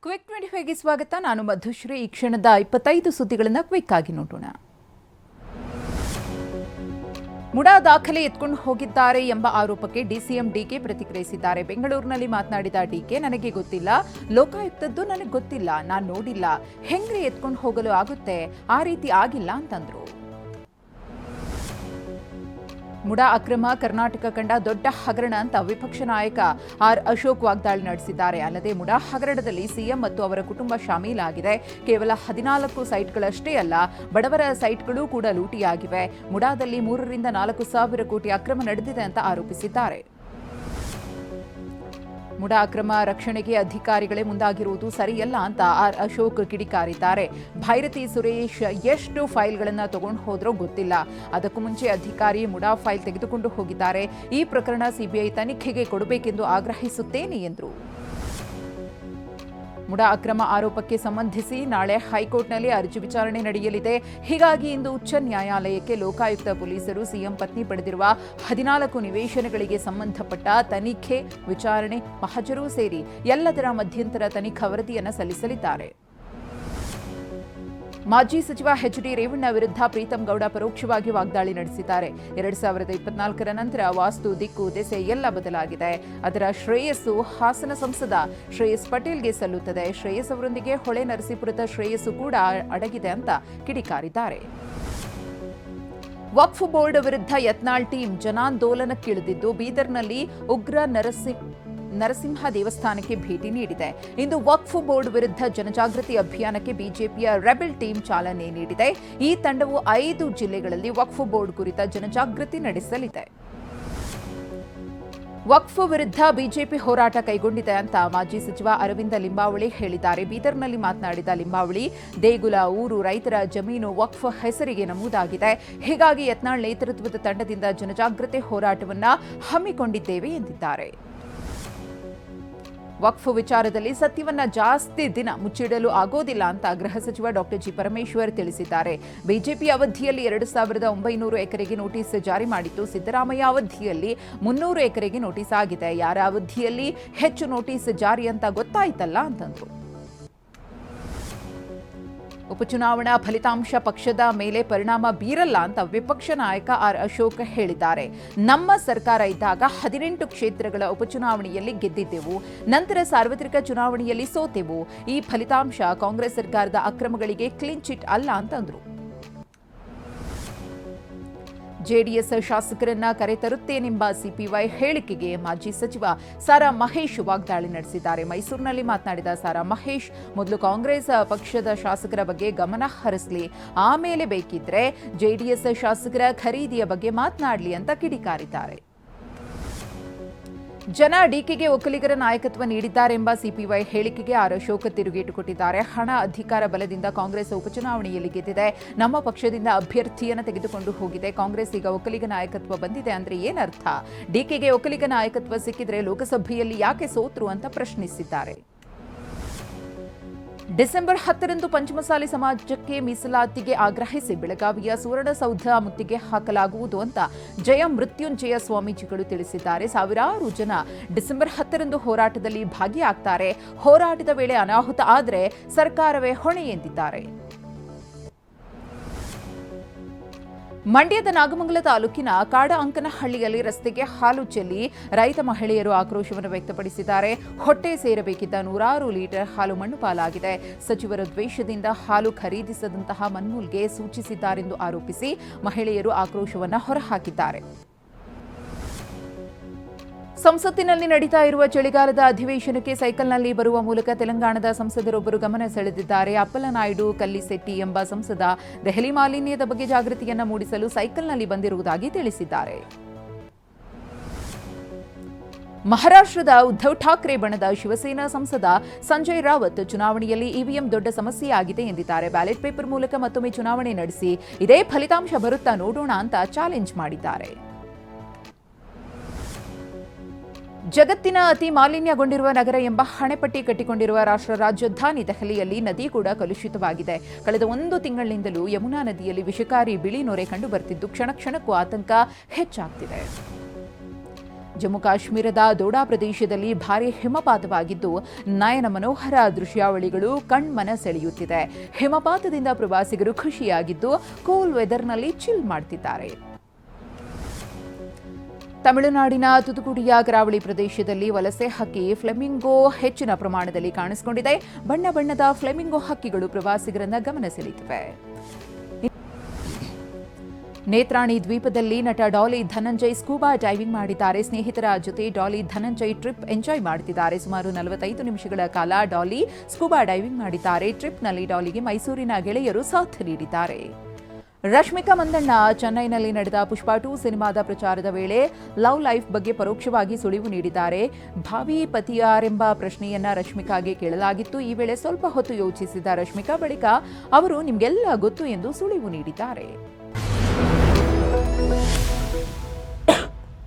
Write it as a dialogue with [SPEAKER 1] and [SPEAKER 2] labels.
[SPEAKER 1] Quick 25ಗೆ ಸ್ವಾಗತ. ನಾನು ಮಧುಶ್ರೀ. ಈ ಕ್ಷಣದ 25 ಸುದ್ದಿಗಳನ್ನು ಕ್ವಿಕ್ ಆಗಿ ನೋಡೋಣ. ಮುಡಾ ದಾಖಲೆ ಎತ್ಕೊಂಡು ಹೋಗಿದ್ದಾರೆ ಎಂಬ ಆರೋಪಕ್ಕೆ ಡಿಸಿಎಂ ಡಿಕೆ ಪ್ರತಿಕ್ರಿಯಿಸಿದ್ದಾರೆ. ಬೆಂಗಳೂರಿನಲ್ಲಿ ಮಾತನಾಡಿದ ಡಿಕೆ, ನನಗೆ ಗೊತ್ತಿಲ್ಲ, ಲೋಕಾಯುಕ್ತದ್ದು ನನಗೆ ಗೊತ್ತಿಲ್ಲ, ನಾನು ನೋಡಿಲ್ಲ, ಹೆಂಗ್ರೆ ಎತ್ಕೊಂಡು ಹೋಗಲು ಆಗುತ್ತೆ, ಆ ರೀತಿ ಆಗಿಲ್ಲ ಅಂತಂದ್ರು. ಮುಡಾ ಅಕ್ರಮ ಕರ್ನಾಟಕ ಕಂಡ ದೊಡ್ಡ ಹಗರಣ ಅಂತ ವಿಪಕ್ಷ ನಾಯಕ ಆರ್ ಅಶೋಕ್ ವಾಗ್ದಾಳಿ ನಡೆಸಿದ್ದಾರೆ. ಅಲ್ಲದೆ ಮುಡಾ ಹಗರಣದಲ್ಲಿ ಸಿಎಂ ಮತ್ತು ಅವರ ಕುಟುಂಬ ಶಾಮೀಲಾಗಿದೆ. ಕೇವಲ 14 ಸೈಟ್ಗಳಷ್ಟೇ ಅಲ್ಲ, ಬಡವರ ಸೈಟ್ಗಳು ಕೂಡ ಲೂಟಿಯಾಗಿವೆ. ಮುಡಾದಲ್ಲಿ 3 ರಿಂದ 4 ಸಾವಿರ ಕೋಟಿ ಅಕ್ರಮ ನಡೆದಿದೆ ಅಂತ ಆರೋಪಿಸಿದ್ದಾರೆ. ಮುಡಾ ಅಕ್ರಮ ರಕ್ಷಣೆಗೆ ಅಧಿಕಾರಿಗಳೇ ಮುಂದಾಗಿರುವುದು ಸರಿಯಲ್ಲ ಅಂತ ಆರ್ ಅಶೋಕ್ ಕಿಡಿಕಾರಿದ್ದಾರೆ. ಭೈರತಿ ಸುರೇಶ್ ಎಷ್ಟು ಫೈಲ್ಗಳನ್ನು ತಗೊಂಡು ಹೋದ್ರೋ ಗೊತ್ತಿಲ್ಲ. ಅದಕ್ಕೂ ಮುಂಚೆ ಅಧಿಕಾರಿ ಮುಡಾ ಫೈಲ್ ತೆಗೆದುಕೊಂಡು ಹೋಗಿದ್ದಾರೆ. ಈ ಪ್ರಕರಣ ಸಿಬಿಐ ತನಿಖೆಗೆ ಕೊಡಬೇಕೆಂದು ಆಗ್ರಹಿಸುತ್ತೇನೆ ಎಂದರು. ಮುಡಾ ಅಕ್ರಮ ಆರೋಪಕ್ಕೆ ಸಂಬಂಧಿಸಿ ನಾಳೆ ಹೈಕೋರ್ಟ್ನಲ್ಲಿ ಅರ್ಜಿ ವಿಚಾರಣೆ ನಡೆಯಲಿದೆ. ಹೀಗಾಗಿ ಇಂದು ಉಚ್ಚ ನ್ಯಾಯಾಲಯಕ್ಕೆ ಲೋಕಾಯುಕ್ತ ಪೊಲೀಸರು ಸಿಎಂ ಪತ್ನಿ ಪಡೆದಿರುವ 14 ನಿವೇಶನಗಳಿಗೆ ಸಂಬಂಧಪಟ್ಟ ತನಿಖೆ, ವಿಚಾರಣೆ, ಮಹಜರು ಸೇರಿ ಎಲ್ಲದರ ಮಧ್ಯಂತರ ತನಿಖಾ ವರದಿಯನ್ನು ಸಲ್ಲಿಸಲಿದ್ದಾರೆ. ಮಾಜಿ ಸಚಿವ ಎಚ್.ಡಿ. ರೇವಣ್ಣ ವಿರುದ್ಧ ಪ್ರೀತಂ ಗೌಡ ಪರೋಕ್ಷವಾಗಿ ವಾಗ್ದಾಳಿ ನಡೆಸಿದ್ದಾರೆ. 2024ರ ನಂತರ ವಾಸ್ತು, ದಿಕ್ಕು, ದೆಸೆ ಎಲ್ಲ ಬದಲಾಗಿದೆ. ಅದರ ಶ್ರೇಯಸ್ಸು ಹಾಸನ ಸಂಸದ ಶ್ರೇಯಸ್ ಪಟೇಲ್ಗೆ ಸಲ್ಲುತ್ತದೆ. ಶ್ರೇಯಸ್ ಅವರೊಂದಿಗೆ ಹೊಳೆ ನರಸೀಪುರದ ಶ್ರೇಯಸ್ಸು ಕೂಡ ಅಡಗಿದೆ ಅಂತ ಕಿಡಿಕಾರಿದ್ದಾರೆ. ವಕ್ಫ್ ಬೋರ್ಡ್ ವಿರುದ್ಧ ಯತ್ನಾಳ್ ಟೀಮ್ ಜನಾಂದೋಲನಕ್ಕಿಳಿದಿದ್ದು ಬೀದರ್ನಲ್ಲಿ ಉಗ್ರ ನರಸಿಂಹ ದೇವಸ್ಥಾನಕ್ಕೆ ಭೇಟಿ ನೀಡಿದೆ. ಇಂದು ವಕ್ಫ್ ಬೋರ್ಡ್ ವಿರುದ್ಧ ಜನಜಾಗೃತಿ ಅಭಿಯಾನಕ್ಕೆ ಬಿಜೆಪಿಯ ರೆಬೆಲ್ ಟೀಮ್ ಚಾಲನೆ ನೀಡಿದೆ. ಈ ತಂಡವು 5 ಜಿಲ್ಲೆಗಳಲ್ಲಿ ವಕ್ಫ್ ಬೋರ್ಡ್ ಕುರಿತ ಜನಜಾಗೃತಿ ನಡೆಸಲಿದೆ. ವಕ್ಫ್ ವಿರುದ್ಧ ಬಿಜೆಪಿ ಹೋರಾಟ ಕೈಗೊಂಡಿದೆ ಅಂತ ಮಾಜಿ ಸಚಿವ ಅರವಿಂದ ಲಿಂಬಾವಳಿ ಹೇಳಿದ್ದಾರೆ. ಬೀದರ್ನಲ್ಲಿ ಮಾತನಾಡಿದ ಲಿಂಬಾವಳಿ, ದೇಗುಲ, ಊರು, ರೈತರ ಜಮೀನು ವಕ್ಫ್ ಹೆಸರಿಗೆ ನಮೂದಾಗಿದೆ. ಹೀಗಾಗಿ ಯತ್ನಾಳ್ ನೇತೃತ್ವದ ತಂಡದಿಂದ ಜನಜಾಗೃತಿ ಹೋರಾಟವನ್ನು ಹಮ್ಮಿಕೊಂಡಿದ್ದೇವೆ ಎಂದಿದ್ದಾರೆ. ವಕ್ಫ್ ವಿಚಾರದಲ್ಲಿ ಸತ್ಯವನ್ನ ಜಾಸ್ತಿ ದಿನ ಮುಚ್ಚಿಡಲು ಆಗೋದಿಲ್ಲ ಅಂತ ಗೃಹ ಸಚಿವ ಡಾಕ್ಟರ್ ಜಿ ಪರಮೇಶ್ವರ್ ತಿಳಿಸಿದ್ದಾರೆ. ಬಿಜೆಪಿ ಅವಧಿಯಲ್ಲಿ 2900 ಎಕರೆಗೆ ನೋಟಿಸ್ ಜಾರಿ ಮಾಡಿತ್ತು. ಸಿದ್ದರಾಮಯ್ಯ ಅವಧಿಯಲ್ಲಿ 300 ಎಕರೆಗೆ ನೋಟಿಸ್ ಆಗಿದೆ. ಯಾರ ಅವಧಿಯಲ್ಲಿ ಹೆಚ್ಚು ನೋಟಿಸ್ ಜಾರಿ ಅಂತ ಗೊತ್ತಾಯ್ತಲ್ಲ ಅಂತಂದ್ರು. ಉಪಚುನಾವಣಾ ಫಲಿತಾಂಶ ಪಕ್ಷದ ಮೇಲೆ ಪರಿಣಾಮ ಬೀರಲ್ಲ ಅಂತ ವಿಪಕ್ಷ ನಾಯಕ ಆರ್ ಅಶೋಕ್ ಹೇಳಿದ್ದಾರೆ. ನಮ್ಮ ಸರ್ಕಾರ ಇದ್ದಾಗ 18 ಕ್ಷೇತ್ರಗಳ ಉಪಚುನಾವಣೆಯಲ್ಲಿ ಗೆದ್ದಿದ್ದೆವು. ನಂತರ ಸಾರ್ವತ್ರಿಕ ಚುನಾವಣೆಯಲ್ಲಿ ಸೋತೆವು. ಈ ಫಲಿತಾಂಶ ಕಾಂಗ್ರೆಸ್ ಸರ್ಕಾರದ ಅಕ್ರಮಗಳಿಗೆ ಕ್ಲೀನ್ ಚಿಟ್ ಅಲ್ಲ ಅಂತಂದ್ರು. ಜೆಡಿಎಸ್ ಶಾಸಕರನ್ನ ಕರೆತರುತ್ತೇನೆಂಬ ಸಿಪಿವೈ ಹೇಳಿಕೆಗೆ ಮಾಜಿ ಸಚಿವ ಸಾರಾ ಮಹೇಶ್ ವಾಗ್ದಾಳಿ ನಡೆಸಿದ್ದಾರೆ. ಮೈಸೂರಿನಲ್ಲಿ ಮಾತನಾಡಿದ ಸಾರಾ ಮಹೇಶ್, ಮೊದಲು ಕಾಂಗ್ರೆಸ್ ಪಕ್ಷದ ಶಾಸಕರ ಬಗ್ಗೆ ಗಮನ ಹರಿಸಲಿ, ಆಮೇಲೆ ಬೇಕಿದ್ರೆ ಜೆಡಿಎಸ್ ಶಾಸಕರ ಖರೀದಿಯ ಬಗ್ಗೆ ಮಾತನಾಡಲಿ ಅಂತ ಕಿಡಿಕಾರಿದ್ದಾರೆ. ಜನ ಡಿಕೆಗೆ ಒಕ್ಕಲಿಗರ ನಾಯಕತ್ವ ನೀಡಿದ್ದಾರೆಂಬ ಸಿಪಿವೈ ಹೇಳಿಕೆಗೆ ಆರ್ ಅಶೋಕ್ ತಿರುಗೇಟು ಕೊಟ್ಟಿದ್ದಾರೆ. ಹಣ, ಅಧಿಕಾರ ಬಲದಿಂದ ಕಾಂಗ್ರೆಸ್ ಉಪಚುನಾವಣೆಯಲ್ಲಿ ಗೆದ್ದಿದೆ. ನಮ್ಮ ಪಕ್ಷದಿಂದ ಅಭ್ಯರ್ಥಿಯನ್ನು ತೆಗೆದುಕೊಂಡು ಹೋಗಿದೆ. ಕಾಂಗ್ರೆಸ್ ಈಗ ಒಕ್ಕಲಿಗ ನಾಯಕತ್ವ ಬಂದಿದೆ ಅಂದ್ರೆ ಏನರ್ಥ? ಡಿಕೆಗೆ ಒಕ್ಕಲಿಗ ನಾಯಕತ್ವ ಸಿಕ್ಕಿದ್ರೆ ಲೋಕಸಭೆಯಲ್ಲಿ ಯಾಕೆ ಸೋತ್ರು ಅಂತ ಪ್ರಶ್ನಿಸಿದ್ದಾರೆ. ಡಿಸೆಂಬರ್ 10ರಂದು ಪಂಚಮಸಾಲಿ ಸಮಾಜಕ್ಕೆ ಮೀಸಲಾತಿಗೆ ಆಗ್ರಹಿಸಿ ಬೆಳಗಾವಿಯ ಸುವರ್ಣಸೌಧ ಮುತ್ತಿಗೆ ಹಾಕಲಾಗುವುದು ಅಂತ ಜಯ ಮೃತ್ಯುಂಜಯ ಸ್ವಾಮೀಜಿಗಳು ತಿಳಿಸಿದ್ದಾರೆ. ಸಾವಿರಾರು ಜನ ಡಿಸೆಂಬರ್ 10ರಂದು ಹೋರಾಟದಲ್ಲಿ ಭಾಗಿಯಾಗ್ತಾರೆ. ಹೋರಾಟದ ವೇಳೆ ಅನಾಹುತ ಆದರೆ ಸರ್ಕಾರವೇ ಹೊಣೆ ಎಂದಿದ್ದಾರೆ. ಮಂಡ್ಯದ ನಾಗಮಂಗಲ ತಾಲೂಕಿನ ಕಾಡ ಅಂಕನಹಳ್ಳಿಯಲ್ಲಿ ರಸ್ತೆಗೆ ಹಾಲು ಚೆಲ್ಲಿ ರೈತ ಮಹಿಳೆಯರು ಆಕ್ರೋಶವನ್ನು ವ್ಯಕ್ತಪಡಿಸಿದ್ದಾರೆ. ಹೊಟ್ಟೆ ಸೇರಬೇಕಿದ್ದ 100 ಲೀಟರ್ ಹಾಲು ಮಣ್ಣು ಪಾಲಾಗಿದೆ. ಸಚಿವರ ದ್ವೇಷದಿಂದ ಹಾಲು ಖರೀದಿಸದಂತಹ ಮನ್ಮೂಲ್ಗೆ ಸೂಚಿಸಿದ್ದಾರೆಂದು ಆರೋಪಿಸಿ ಮಹಿಳೆಯರು ಆಕ್ರೋಶವನ್ನು ಹೊರಹಾಕಿದ್ದಾರೆ. ಸಂಸತ್ತಿನಲ್ಲಿ ನಡೀತಾ ಇರುವ ಚಳಿಗಾಲದ ಅಧಿವೇಶನಕ್ಕೆ ಸೈಕಲ್ನಲ್ಲಿ ಬರುವ ಮೂಲಕ ತೆಲಂಗಾಣದ ಸಂಸದರೊಬ್ಬರು ಗಮನ ಸೆಳೆದಿದ್ದಾರೆ. ಅಪ್ಪಲನಾಯ್ಡು ಕಲ್ಲಿಸೆಟ್ಟಿ ಎಂಬ ಸಂಸದ ದೆಹಲಿ ಮಾಲಿನ್ಯದ ಬಗ್ಗೆ ಜಾಗೃತಿಯನ್ನು ಮೂಡಿಸಲು ಸೈಕಲ್ನಲ್ಲಿ ಬಂದಿರುವುದಾಗಿ ತಿಳಿಸಿದ್ದಾರೆ. ಮಹಾರಾಷ್ಟ್ರದ ಉದ್ಧವ್ ಠಾಕ್ರೆ ಬಣದ ಶಿವಸೇನಾ ಸಂಸದ ಸಂಜಯ್ ರಾವತ್ ಚುನಾವಣೆಯಲ್ಲಿ ಇವಿಎಂ ದೊಡ್ಡ ಸಮಸ್ಯೆಯಾಗಿದೆ ಎಂದಿದ್ದಾರೆ. ಬ್ಯಾಲೆಟ್ ಪೇಪರ್ ಮೂಲಕ ಮತ್ತೊಮ್ಮೆ ಚುನಾವಣೆ ನಡೆಸಿ ಇದೇ ಫಲಿತಾಂಶ ಬರುತ್ತಾ ನೋಡೋಣ ಅಂತ ಚಾಲೆಂಜ್ ಮಾಡಿದ್ದಾರೆ. ಜಗತ್ತಿನ ಅತಿ ಮಾಲಿನ್ಯಗೊಂಡಿರುವ ನಗರ ಎಂಬ ಹಣೆಪಟ್ಟಿ ಕಟ್ಟಿಕೊಂಡಿರುವ ರಾಷ್ಟ್ರ ರಾಜಧಾನಿ ದೆಹಲಿಯಲ್ಲಿ ನದಿ ಕೂಡ ಕಲುಷಿತವಾಗಿದೆ. ಕಳೆದ 1 ತಿಂಗಳಿನಿಂದಲೂ ಯಮುನಾ ನದಿಯಲ್ಲಿ ವಿಷಕಾರಿ ಬಿಳಿ ನೊರೆ ಕಂಡುಬರುತ್ತಿದ್ದು ಕ್ಷಣ ಕ್ಷಣಕ್ಕೂ ಆತಂಕ ಹೆಚ್ಚಾಗ್ತಿದೆ. ಜಮ್ಮು ಕಾಶ್ಮೀರದ ದೋಡಾ ಪ್ರದೇಶದಲ್ಲಿ ಭಾರೀ ಹಿಮಪಾತವಾಗಿದ್ದು ನಯನ ಮನೋಹರ ದೃಶ್ಯಾವಳಿಗಳು ಕಣ್ಮನ ಸೆಳೆಯುತ್ತಿದೆ. ಹಿಮಪಾತದಿಂದ ಪ್ರವಾಸಿಗರು ಖುಷಿಯಾಗಿದ್ದು ಕೂಲ್ ವೆದರ್ನಲ್ಲಿ ಚಿಲ್ ಮಾಡ್ತಿದ್ದಾರೆ. ತಮಿಳುನಾಡಿನ ತುತುಕುಡಿಯ ಕರಾವಳಿ ಪ್ರದೇಶದಲ್ಲಿ ವಲಸೆ ಹಕ್ಕಿ ಫ್ಲೆಮಿಂಗೋ ಹೆಚ್ಚಿನ ಪ್ರಮಾಣದಲ್ಲಿ ಕಾಣಿಸಿಕೊಂಡಿದೆ. ಬಣ್ಣ ಬಣ್ಣದ ಫ್ಲೆಮಿಂಗೋ ಹಕ್ಕಿಗಳು ಪ್ರವಾಸಿಗರನ್ನ ಗಮನ ಸೆಳೆಯುತ್ತಿವೆ. ನೇತ್ರಾಣಿ ದ್ವೀಪದಲ್ಲಿ ನಟ ಡಾಲಿ ಧನಂಜಯ್ ಸ್ಕೂಬಾ ಡೈವಿಂಗ್ ಮಾಡಿದ್ದಾರೆ. ಸ್ನೇಹಿತರ ಜೊತೆ ಡಾಲಿ ಧನಂಜಯ್ ಟ್ರಿಪ್ ಎಂಜಾಯ್ ಮಾಡುತ್ತಿದ್ದಾರೆ. ಸುಮಾರು 45 ನಿಮಿಷಗಳ ಕಾಲ ಡಾಲಿ ಸ್ಕೂಬಾ ಡೈವಿಂಗ್ ಮಾಡಿದ್ದಾರೆ. ಟ್ರಿಪ್ನಲ್ಲಿ ಡಾಲಿಗೆ ಮೈಸೂರಿನ ಗೆಳೆಯರು ಸಾಥ್ ನೀಡಿದ್ದಾರೆ. ರಶ್ಮಿಕಾ ಮಂದಣ್ಣ ಚೆನ್ನೈನಲ್ಲಿ ನಡೆದ ಪುಷ್ಪಾ 2 ಸಿನಿಮಾದ ಪ್ರಚಾರದ ವೇಳೆ ಲವ್ ಲೈಫ್ ಬಗ್ಗೆ ಪರೋಕ್ಷವಾಗಿ ಸುಳಿವು ನೀಡಿದ್ದಾರೆ. ಭಾವಿ ಪತಿಯಾರೆಂಬ ಪ್ರಶ್ನೆಯನ್ನ ರಶ್ಮಿಕಾಗೆ ಕೇಳಲಾಗಿತ್ತು. ಈ ವೇಳೆ ಸ್ವಲ್ಪ ಹೊತ್ತು ಯೋಚಿಸಿದ ರಶ್ಮಿಕಾ ಬಳಿಕ ಅವರು ನಿಮಗೆಲ್ಲ ಗೊತ್ತು ಎಂದು ಸುಳಿವು ನೀಡಿದ್ದಾರೆ.